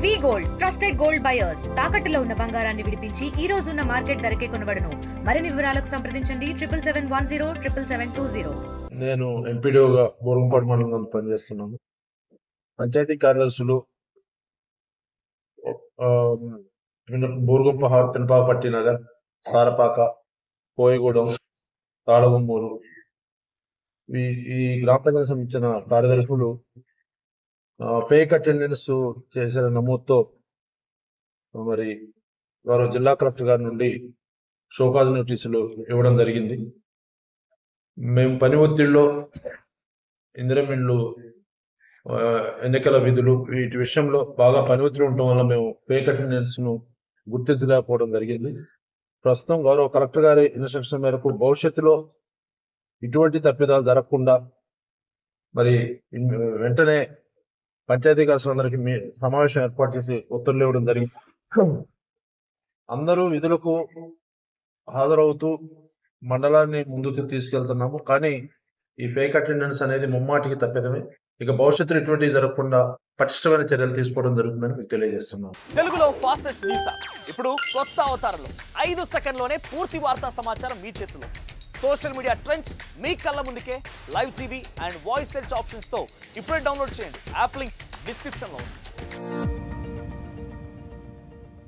వి gold trusted gold buyers తాకట్టులో ఉన్న బంగారాన్ని విడిపించి ఈ రోజు ఉన్న మార్కెట్ ధరకే కొనబడును. మరిన్ని వివరాలకు సంప్రదించండి 7710 నేను ఎంపీడీఓగా బోరంపాడు మండలం పనిచేస్తున్నాను. పంచాయతీ కార్యదర్శులు బోరుగొంప పినపాపట్టి నగర్, సారపాక, కోయగూడెం, తాళగుమ్మూరు ఈ గ్రామ పంచాయతీ సంబంధించిన కార్యదర్శులు ఫేక్ అటెండెన్స్ చేసిన నమోదుతో మరి వారు జిల్లా కలెక్టర్ గారి నుండి షోకాజ్ నోటీసులు ఇవ్వడం జరిగింది. మేము పని ఒత్తిడిలో ఇందిరమిండ్లు, ఎన్నికల విధులు వీటి విషయంలో బాగా పని ఒత్తిడి ఉండటం వల్ల మేము ఫేక్ అటెండెన్స్ ను గుర్తించలేకపోవడం జరిగింది. ప్రస్తుతం గౌరవ కలెక్టర్ గారి ఇన్స్ట్రక్షన్ మేరకు భవిష్యత్తులో ఇటువంటి తప్పిదాలు జరగకుండా మరి వెంటనే పంచాయతీ కార్యదర్శులందరికీ సమావేశం ఏర్పాటు చేసి ఉత్తర్వులు ఇవ్వడం జరిగింది. అందరూ విధులకు హాజరవుతూ మండలాన్ని ముందుకు తీసుకెళ్తున్నాము. కానీ ఈ ఫేక్ అటెండెన్స్ అనేది ముమ్మాటికి తప్పిదమే. ఇక భవిష్యత్తులో ఇటువంటివి జరగకుండా పటిష్టమైన చర్యలు తీసుకోవడం జరుగుతుందని మీకు తెలియజేస్తున్నాం. తెలుగులో ఫాస్టెస్ట్ న్యూస్ ఇప్పుడు కొత్త అవతారంలో 5 సెకండ్లోనే పూర్తి వార్తా సమాచారం మీ చేతిలో. సోషల్ మీడియా ట్రెండ్స్ మీ కళ్ళ ముందుకే live TV and voice search options తో ఇప్పుడే డౌన్లోడ్ చేయండి. యాప్ లింక్ డిస్క్రిప్షన్ లో ఉంది.